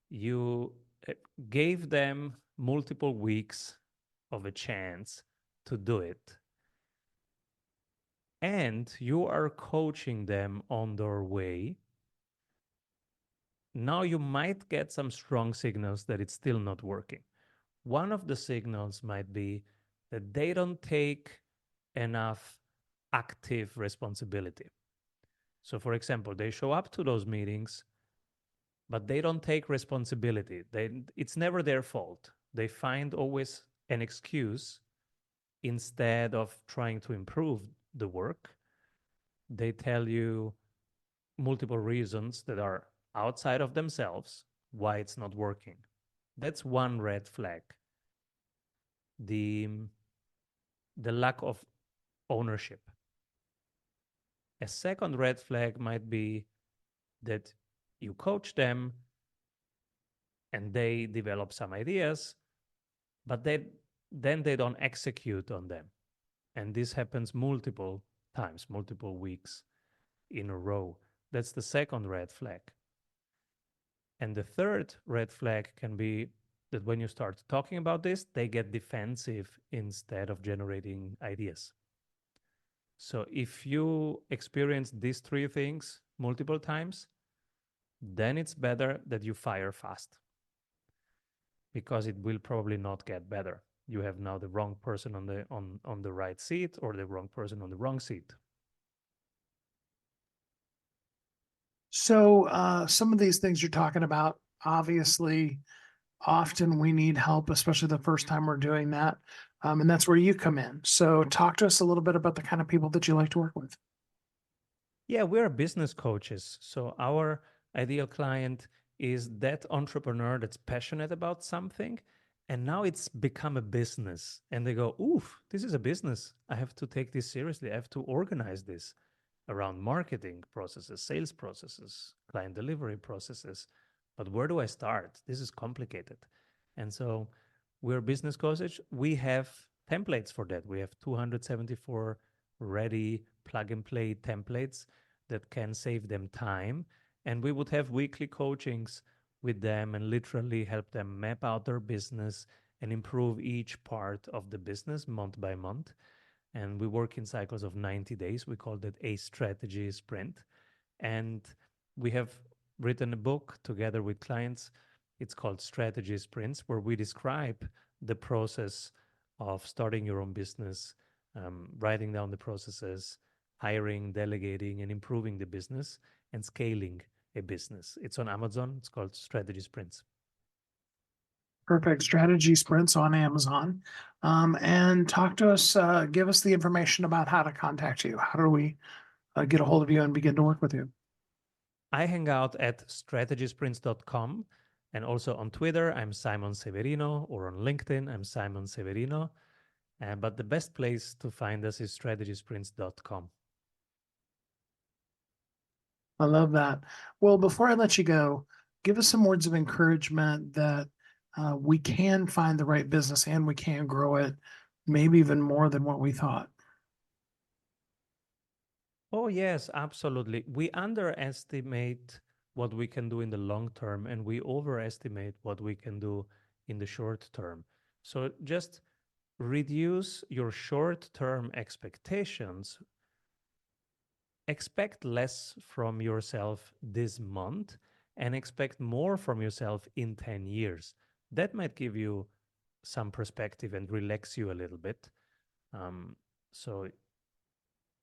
you gave them multiple weeks of a chance to do it, and you are coaching them on their way. Now you might get some strong signals that it's still not working. One of the signals might be that they don't take enough active responsibility. So, for example, they show up to those meetings, but they don't take responsibility. It's never their fault. They find always an excuse instead of trying to improve the work. They tell you multiple reasons that are outside of themselves why it's not working. That's one red flag. The, the lack of ownership. A second red flag might be that you coach them and they develop some ideas, but then they don't execute on them. And this happens multiple times, multiple weeks in a row. That's the second red flag. And the third red flag can be that when you start talking about this, they get defensive instead of generating ideas. So if you experience these 3 things multiple times, then it's better that you fire fast, because it will probably not get better. You have now the wrong person on the right seat or the wrong person on the wrong seat. So, some of these things you're talking about, obviously, often we need help, especially the first time we're doing that. And that's where you come in. So, talk to us a little bit about the kind of people that you like to work with. Yeah, we're business coaches. So our ideal client is that entrepreneur that's passionate about something, and now it's become a business. And they go, oof, this is a business. I have to take this seriously. I have to organize this around marketing processes, sales processes, client delivery processes. But where do I start? This is complicated. And so we're business coaches. We have templates for that. We have 274 ready plug and play templates that can save them time. And we would have weekly coachings with them and literally help them map out their business and improve each part of the business month by month. And we work in cycles of 90 days. We call that a strategy sprint. And we have written a book together with clients. It's called Strategy Sprints, where we describe the process of starting your own business, writing down the processes, hiring, delegating, and improving the business and scaling a business. It's on Amazon. It's called Strategy Sprints. Perfect. Strategy Sprints on Amazon. And talk to us, give us the information about how to contact you. How do we get a hold of you and begin to work with you? I hang out at strategysprints.com, and also on Twitter, I'm Simon Severino, or on LinkedIn, I'm Simon Severino. But the best place to find us is strategysprints.com. I love that. Well, before I let you go, give us some words of encouragement that we can find the right business and we can grow it, maybe even more than what we thought. Oh, yes, absolutely. We underestimate what we can do in the long term, and we overestimate what we can do in the short term. So just reduce your short term expectations. Expect less from yourself this month and expect more from yourself in 10 years. That might give you some perspective and relax you a little bit. So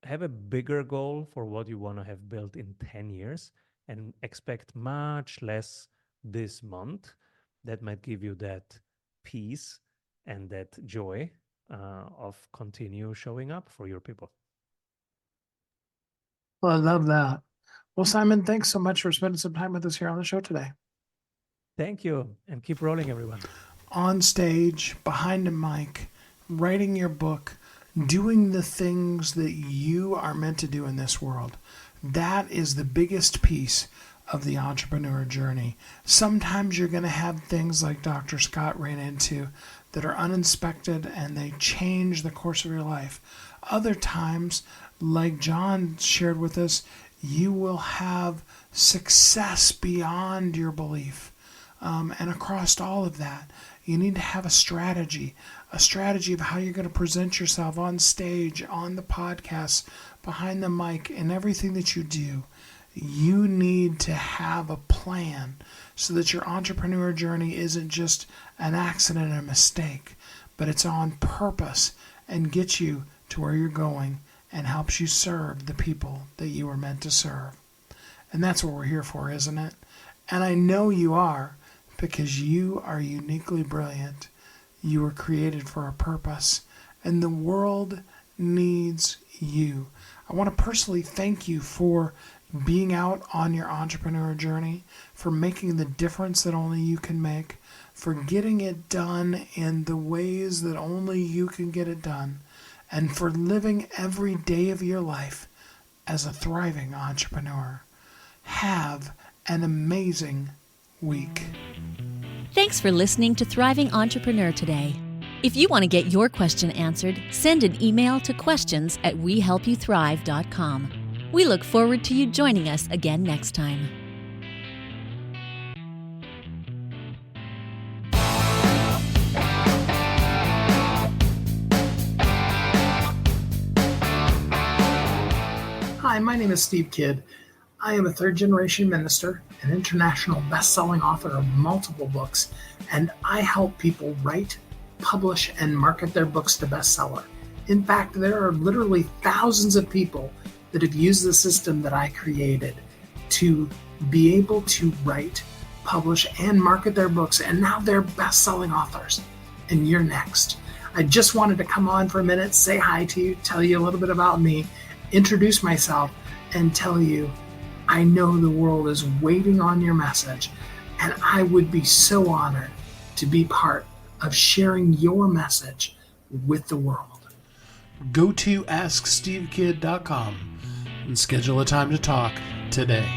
have a bigger goal for what you want to have built in 10 years and expect much less this month. That might give you that peace and that joy of continue showing up for your people. Well, I love that. Well, Simon, thanks so much for spending some time with us here on the show today. Thank you, and keep rolling, everyone. On stage, behind a mic, writing your book, doing the things that you are meant to do in this world. That is the biggest piece of the entrepreneur journey. Sometimes you're going to have things like Dr. Scott ran into that are unexpected and they change the course of your life. Other times, like John shared with us, you will have success beyond your belief. And across all of that, you need to have a strategy of how you're going to present yourself on stage, on the podcast, behind the mic, and everything that you do. You need to have a plan so that your entrepreneur journey isn't just an accident and a mistake, but it's on purpose and gets you to where you're going and helps you serve the people that you were meant to serve. And that's what we're here for, isn't it? And I know you are, because you are uniquely brilliant. You were created for a purpose, and the world needs you. I want to personally thank you for being out on your entrepreneur journey, for making the difference that only you can make, for getting it done in the ways that only you can get it done, and for living every day of your life as a thriving entrepreneur. Have an amazing week. Thanks for listening to Thriving Entrepreneur today. If you want to get your question answered, send an email to questions@wehelpyouthrive.com. We look forward to you joining us again next time. Hi, my name is Steve Kidd. I am a third-generation minister, an international best-selling author of multiple books, and I help people write, publish, and market their books to bestseller. In fact, there are literally thousands of people that have used the system that I created to be able to write, publish, and market their books, and now they're best-selling authors. And you're next. I just wanted to come on for a minute, say hi to you, tell you a little bit about me, introduce myself, and tell you I know the world is waiting on your message, and I would be so honored to be part of sharing your message with the world. Go to AskSteveKid.com and schedule a time to talk today.